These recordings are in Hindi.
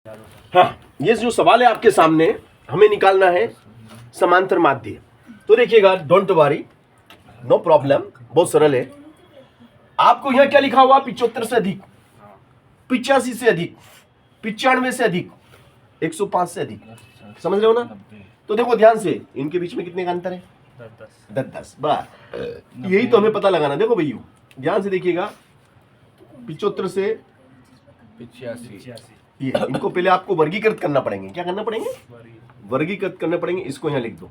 हाँ, ये जो सवाल है आपके सामने, हमें निकालना है समांतर माध्य। तो देखिएगा, डोंट वरी, नो प्रॉब्लम, बहुत सरल है। आपको यहाँ क्या लिखा हुआ? 75 से अधिक, 85 से अधिक, 95 से अधिक, 105 से अधिक। समझ रहे हो ना? तो देखो ध्यान से, इनके बीच में कितने का अंतर है? 10-10। बस यही तो हमें पता लगाना। देखो भैया, ध्यान से देखिएगा, 75 से 85। ये इनको पहले आपको वर्गीकृत करना पड़ेंगे। क्या करना पड़ेंगे? वर्गीकृत करने पड़ेंगे। इसको यहाँ लिख दो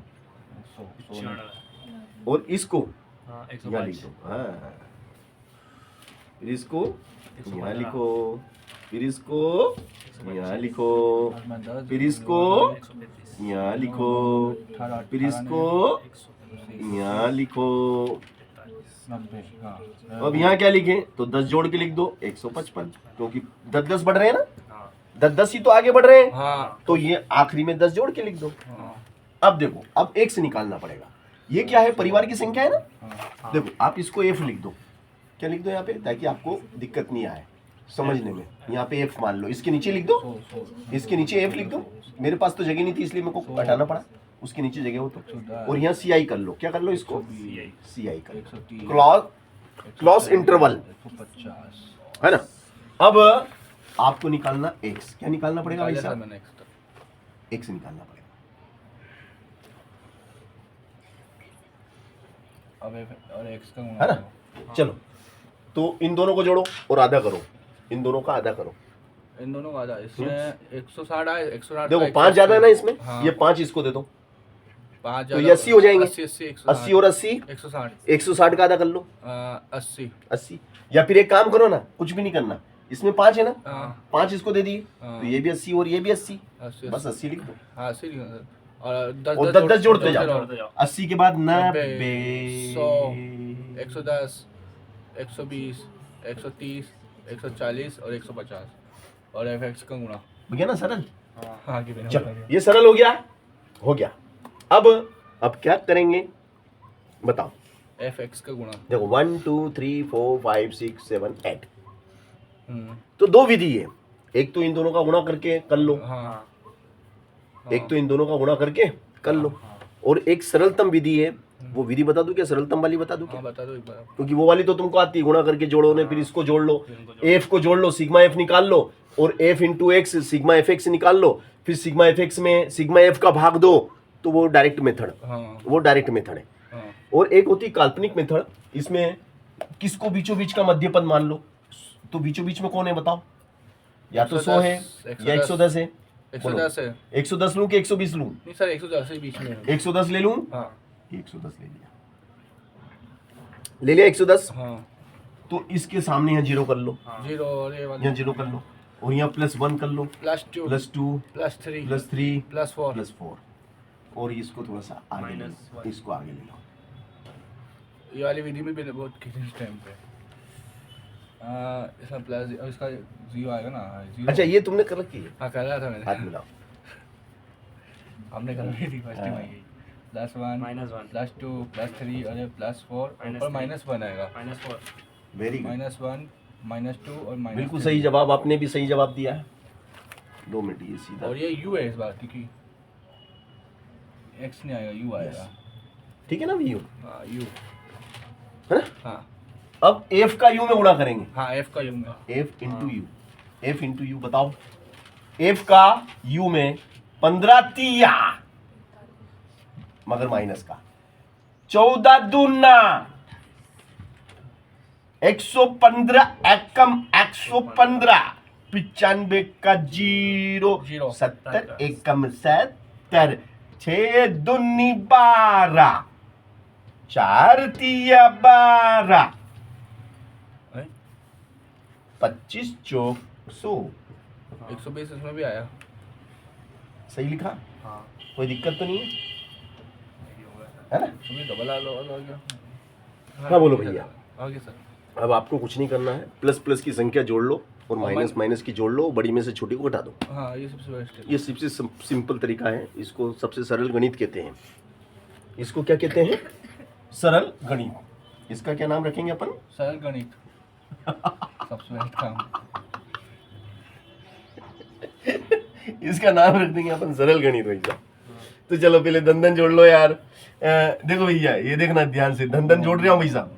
और इसको यहाँ लिख दो। हाँ, फिर इसको यहाँ लिखो, फिर इसको यहाँ लिखो, फिर इसको यहाँ लिखो, फिर इसको यहाँ लिखो। अब यहाँ क्या लिखें? तो 10 जोड़ के लिख दो, 155, क्योंकि 10-10 बढ़ रहे हैं ना, 10-10 ही तो आगे बढ़ रहे हैं। हाँ। तो ये आखिरी में 10 जोड़ के लिख दो। अब देखो, अब एक से निकालना पड़ेगा। ये क्या है? परिवार की संख्या है ना। देखो, आप इसको एफ लिख दो। क्या लिख दो यहाँ पे, ताकि आपको दिक्कत नहीं आए समझने में। यहाँ पे एफ मान लो, इसके नीचे लिख दो, इसके नीचे एफ लिख दो। मेरे पास तो जगह नहीं थी, इसलिए मेरे को हटाना पड़ा। उसके नीचे जगह हो तो, और यहाँ सी आई कर लो। क्या कर लो? इसको सी आई कर लो, क्लॉज इंटरवल, है ना। अब आपको निकालना एक्स। क्या निकालना पड़ेगा भाई साहब? एक्स निकालना पड़ेगा। और एक्स का है ना। चलो, तो इन दोनों को जोड़ो और आधा करो। इन दोनों का आधा करो। इन दोनों का आधा, इसमें 160 है। 160 देखो 5 ज्यादा है ना इसमें। हाँ। ये 5 इसको दे दो, 5 तो ये 80 हो जाएंगे। 80 और 80 160 का आधा कर लो, 80। या फिर एक काम करो ना, कुछ भी नहीं करना, इसमें 5 है ना, 5 इसको दे दिए, तो ये भी 80 और ये भी 80, बस 80 लिख दो। और 10 जोड़ते जाओ। 80 के बाद 90, 100, 110, 120, 130, 140 और 150 और fx का गुणा। हो गया ना सरल? हाँ, चलो, ये सरल हो गया। हो गया। अब क्या करेंगे बताओ? fx का गुणा। देखो 1 2 3 4 5 6 7 8, तो 2 विधि है। एक तो इन दोनों का गुणा करके कर लो, एक तो इन दोनों का गुणा करके कर लो, और एक सरलतम विधि है। वो विधि बता दूं क्या? सरलतम वाली बता दूं क्या? बता दो एक बार, क्योंकि वो वाली तो तुमको आती है, गुणा करके जोड़ो ने, फिर इसको जोड़ लो, एफ को जोड़ लो, सिग्मा एफ निकाल लो, और F into x sigma F x निकाल लो, फिर सिग्मा एफ एक्स में सिग्मा एफ का भाग दो, तो वो डायरेक्ट मेथड। वो डायरेक्ट मेथड है। और एक होती काल्पनिक मेथड, इसमें किसको बीचों बीच का मध्य पद मान लो। तो बीचों बीच में कौन है बताओ? या तो 100 है या 110 है। 110 है। 110 लूं कि 120 लूं? नहीं सर, 110 के बीच में। 110 ले लूं? हाँ, 110 ले लिया 110। हाँ। तो इसके सामने यहाँ 0 कर लो, 0 और ये वाला यहाँ 0 कर लो, और यहाँ +1 कर लो, +2 +2 +3 +3 +4 +4, और इसको थोड़ा सा आगे ले लो, इसको आगे ले लो। ये वाली विधि में भी बहुत किसी टाइम पे इसका प्लस, इसका 0 आएगा ना। 0। अच्छा, ये तुमने कर रखी है? हाँ, कर रहा था मैंने। हाथ मिलाओ। हमने कर रही थी फर्स्ट टाइम आई। +1 +2 +3 और ये +4 ऊपर -1 आएगा। -4 वेरी गुड। -1 -2 और -3। बिल्कुल सही जवाब, आपने भी सही जवाब दिया है। 2 मिनट, ये सीधा, और ये u है इस बार, क्योंकि x नहीं आएगा, u आएगा। ठीक है ना भैया? हाँ, u है ना। हाँ। अब f का u में गुणा करेंगे। हाँ, f का u में, f into you, f into you बताओ। f का u में 15 तिया, मगर माइनस का 14 दूना 115 एकम 115, 95 का 0 70 एकम 70, 6 दूनी 12, 4 तिया 12, 25 चौक 100। 120 इसमें भी आया। सही लिखा? हाँ। कोई दिक्कत तो नहीं है ना? तुम्हें डबल आ लो गया। हाँ, बोलो भैया। आगे सर। अब आपको कुछ नहीं करना है, प्लस प्लस की संख्या जोड़ लो और माइनस माइनस की जोड़ लो, बड़ी में से छोटी को घटा दो। हाँ, ये सबसे बेस्ट है। ये सबसे सिंपल तरीका है। इसको सबसे सरल गणित कहते हैं। इसको क्या कहते हैं? सरल गणित। इसका क्या नाम रखेंगे अपन? सरल गणित। सबसे बेस्ट काम। इसका नाम रख देंगे अपन सरल गणित भाई साहब। तो चलो पहले धन जोड़ लो यार। देखो भैया ये देखना ध्यान से, धन जोड़ रहे हो भाई साहब।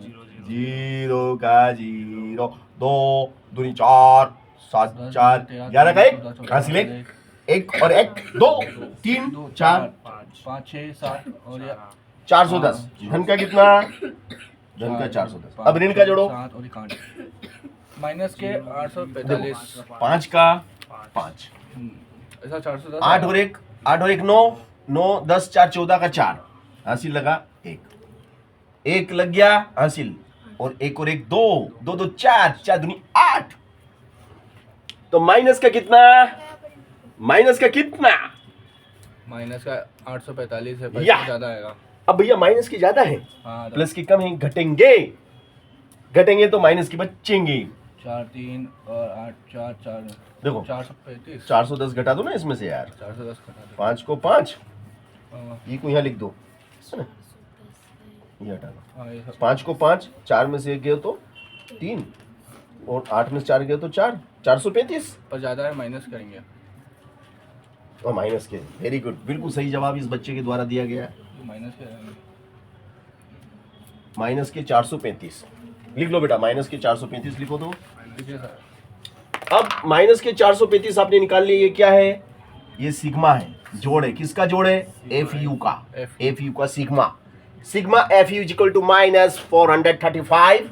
0 का 0, 2 दूनी 4, 7 4 11 का 1 हासिल 1 और 1 2 3 4 5 6 7 और ये 410। धन का कितना? धन का 410। अब ऋण का जोड़ो। 7 और 1 माइनस के 845। 5 का 5, ऐसा 410। 8 और 1 9 9 10 4 14 का 4 हासिल लगा 1 लग गया हासिल, और 1 और 1 2 2 2 4 4 दूनी 8। तो माइनस का कितना? माइनस का कितना? माइनस का 845 है, या। ज्यादा आएगा। अब भैया माइनस की ज्यादा है, हाँ, प्लस की कम है, घटेंगे तो माइनस की बचेंगे। 4 3 और 8 4 4 देखो 435। 410 घटा दो ना इसमें से यार। 410 घटा दो। 5 को 5, हाँ, ये को यहाँ लिख दो, है ना? ये हटा दो। हाँ, ये सब 5 को 5, 4 में से 1 गए तो 3, और 8 में से 4 गए तो 4, 435। पर ज्यादा है, माइनस करेंगे। और माइनस के, वेरी गुड, बिल्कुल सही जवाब इस बच्चे के द्वारा दिया गया है। माइनस करेंगे। माइनस के 435 लिख लो बेटा, माइनस के 435 लिखो तो। ठीक है सर। अब माइनस के 435 आपने निकाल लिया, ये क्या है? ये सिग्मा है, जोड़ है, किसका जोड़ है? एफ यू का, एफ यू का sigma. Sigma F U equal to minus 435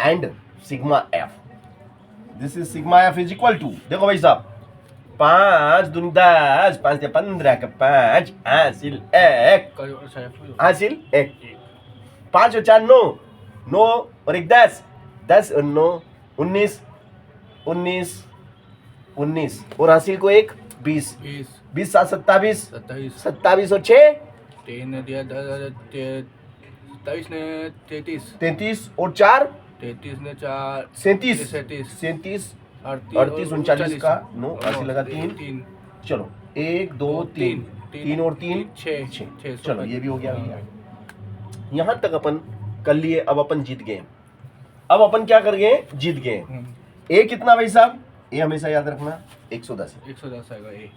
and sigma F, this is sigma F is equal to, देखो भाई साहब, 5 दूनी 10, 5 से 15 का 5 हासिल 1 हासिल 1, 5 और 4 9, 9 और 1 10, 10 और 9 19, 19 19 और हासिल को 1 20, 20 7 27, 27 और 6 3 ने दिया 27 ने 33, 33 और 4 33 ने 4 37, 37 37 38 39 का 9 हासिल लगा 3। चलो 1 2 3 3 और 3 6। चलो ये भी हो गया भैया। यहाँ तक अपन कर लिए, अब अपन जीत गए। अब अपन क्या कर गए? जीत गए। ए कितना भाई साहब? ए हमेशा याद रखना 110 है। 110 आएगा ए।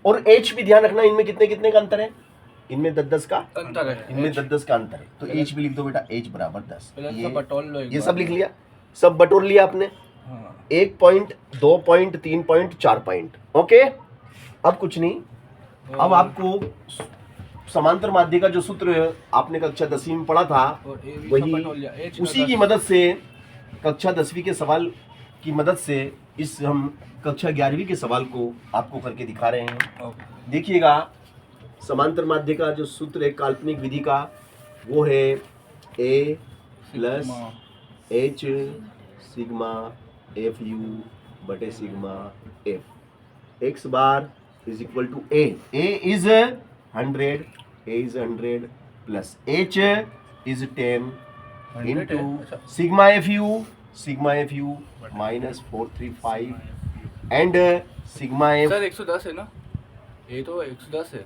और एच भी ध्यान रखना, इनमें कितने कितने का अंतर है? इनमें 10 का अंतर है, इनमें 10 का अंतर है। तो एच भी लिख दो बेटा, एच बराबर 10। ये बटोर लो, ये सब लिख लिया, सब बटोर लिया आपने। हाँ। 1 point 2 point 3 point 4 point. Okay, अब कुछ नहीं, अब आपको समांतर माध्य का जो सूत्र आपने कक्षा 10वीं में पढ़ा था, वही उसी की मदद से कक्षा 10वीं के सवाल की मदद से इस हम कक्षा 11वीं के सवाल को आपको करके दिखा रहे हैं। देखिएगा, समांतर माध्य का जो सूत्र है काल्पनिक विधि का, वो है A plus H sigma F U बटे sigma F. X bar is equal to A is 100, A is 100 plus H is 10 into sigma F U minus 435 and sigma F. Sir 110 है ना, ये तो 110 है,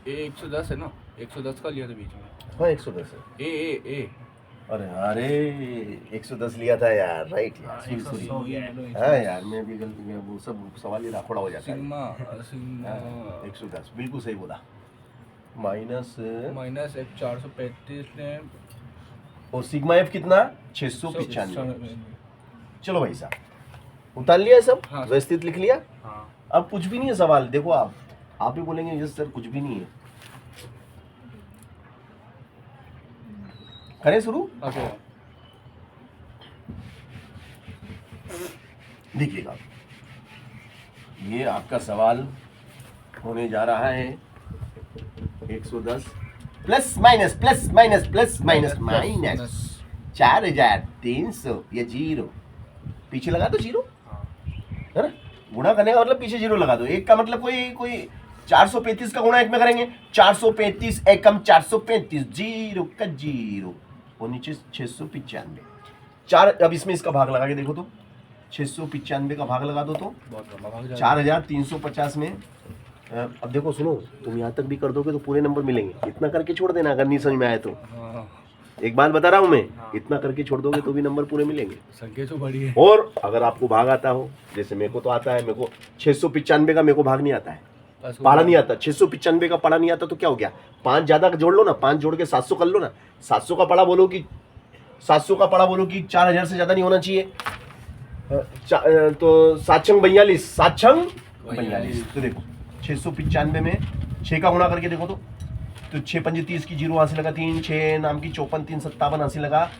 ए 110 है ना, 110 का लिया था बीच में। हाँ 110 है। ए अरे 110 लिया था यार, राइट यार, सॉरी। हाँ यार, मैं भी गलती में वो सब सवाल ही राखोड़ा हो जाता है। सिग्मा 110 बिल्कुल सही बोला। माइनस 435 ने, और सिग्मा एफ कितना? 695। चलो भाई साहब, उतार लिया सब, हाँ। व्यवस्थित लिख लिया। हाँ। अब कुछ भी नहीं है सवाल, देखो आप ही बोलेंगे यस सर कुछ भी नहीं है। करें शुरू? ओके। देखिएगा, ये आपका सवाल होने जा रहा है 110 प्लस माइनस 4300, ये जीरो पीछे लगा दो, जीरो है ना, गुणा करने का मतलब पीछे जीरो लगा दो। एक का मतलब कोई 435 का गुणा एक में करेंगे, 435 एकम 435, जीरो का जीरो और नीचे 695 4। अब इसमें इसका भाग लगा के देखो तो 695 का भाग लगा दो तो 4350 में। अब देखो सुनो, तुम यहाँ तक भी कर दोगे तो पूरे नंबर मिलेंगे, इतना करके छोड़ देना अगर नहीं समझ में आए तो। एक बात बता रहा हूँ मैं, हाँ। इतना करके छोड़ दोगे तो भी नंबर पूरे मिलेंगे। संख्या तो बड़ी है। और अगर आपको भाग आता हो, जैसे मेरे को तो आता है, मेरे को 695 का मेरे को भाग नहीं आता है, पाड़ा नहीं आता, 695 का पाड़ा नहीं आता, तो क्या हो गया, 5 ज्यादा जोड़ लो ना, 5 जोड़ के 700 कर लो ना। 700 का पाड़ा बोलो कि 700 का पाड़ा बोलो कि 4000 से ज्यादा नहीं होना चाहिए। तो 7 छंग 42, 7 छंग 42। तो देखो 695 में 6 का गुणा करके देखो तो 6 पंजे 30 की, 0 हासिल लगा 3, 6 नाम की 54, 3 57 हासिल लगा,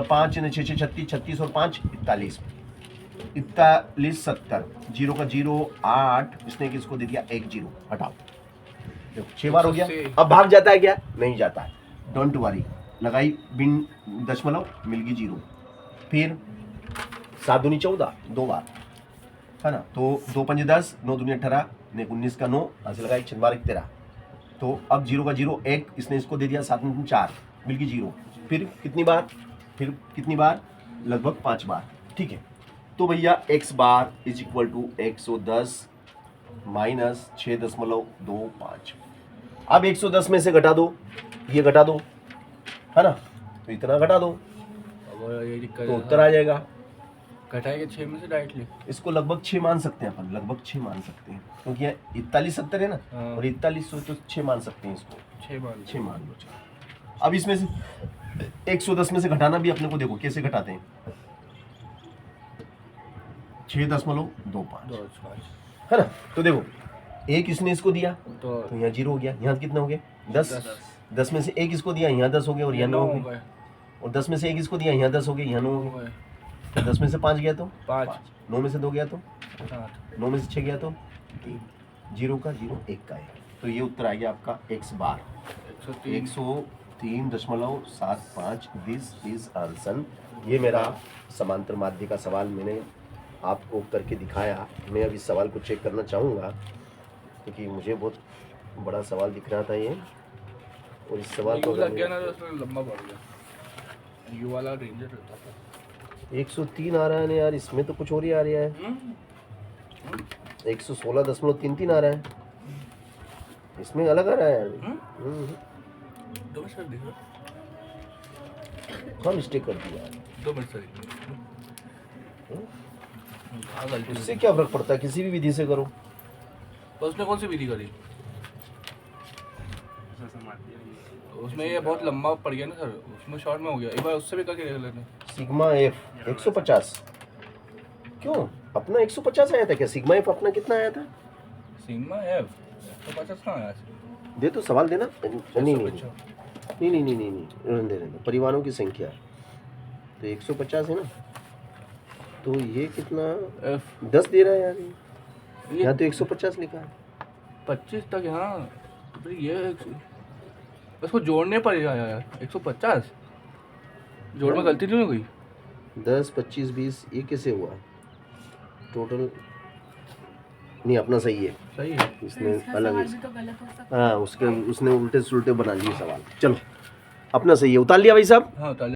5 6 6 36, 36 और 5 41, 41 70, 0 का 0 8, इसने किसको दे दिया 1 0, हटाओ। देखो 6 बार हो गया। अब भाग जाता है क्या, नहीं जाता है, डोंट वरी, लगाई बिन दशमलव, मिल गई 0। फिर 7 दूनी 14, 2 बार है ना, तो 2 पंजे 10, 9 दूनी 18, 19 का 9 हासिल लगा, 1 6 12 13। तो अब 0 का 0 1, इसने इसको दे दिया 7 में 4, मिल गई 0। फिर कितनी बार, लगभग 5 बार, ठीक है। तो भैया x bar is equal to 110 minus 6.25। अब 110 में से घटा दो, ये घटा दो, है ना, तो इतना घटा दो तो उत्तर आ जाएगा। घटाएंगे 6 में से डायरेक्टली, इसको लगभग 6 मान सकते हैं अपन, लगभग 6 मान सकते हैं, क्योंकि 41 70 है ना, हाँ। और 41 तो 6 मान सकते हैं इसको, 6 मान लो। चलो अब इसमें से 110 में से घटाना भी अपने को देखो कैसे घटाते हैं, 6.25 है ना। तो देखो एक इसने इसको दिया तो यहाँ 0 हो गया, यहाँ कितना हो गया 10, 10 में से एक इसको दिया, यहाँ 10 हो गया और यहाँ 9 हो गया, और 10 में से एक इसको दिया, यहाँ 10 हो गया, यहाँ 9 हो गया। तो 10 में से 5 गया तो 5, 9 में से 2 गया तो 8, 9 में से 6 गया तो 3, 0 का 0 1 का है। तो ये उत्तर आ गया आपका x बार 103.75 दिस आंसर। ये मेरा समांतर माध्य का सवाल मैंने आपको करके दिखाया। मैं अब इस सवाल को चेक करना चाहूँगा क्योंकि मुझे बहुत बड़ा सवाल दिख रहा था ये, और इस सवाल को लग गया ना तो उसमें लंबा पड़ गया, यू वाला रेंजर रहता था। 103 आ रहा है ना यार, इसमें तो कुछ और ही आ रहा है, 116.33 आ रहा है, इसमें अलग आ रहा है यार। हाँ मिस्टेक कर दिया, उससे क्या फर्क पड़ता है, किसी भी विधि से करो। तो उसने कौन सी विधि करी, उसमें ये बहुत लंबा पड़ गया ना सर, उसमें शॉर्ट में हो गया, एक बार उससे भी करके देख लेते हैं। सिग्मा एफ 150, क्यों अपना 150 आया था क्या, सिग्मा एफ अपना कितना आया था, सिग्मा एफ 150 कहाँ आया, दे तो सवाल देना। नहीं रहने परिवारों की संख्या तो 150 है ना, तो ये कितना एफ 10 दे रहा है यार, यहाँ तो 150 लिखा है, 25 तक यहाँ, तो ये उसको जोड़ने पड़ेगा यार, 150 जोड़ में गलती नहीं हुई, 10 25 20 ये कैसे हुआ टोटल, नहीं अपना सही है, सही है, इसने अलग है, हाँ उसके उसने उल्टे सुलटे बना लिए सवाल। चलो अपना सही है, उतार लिया भाई साहब। हाँ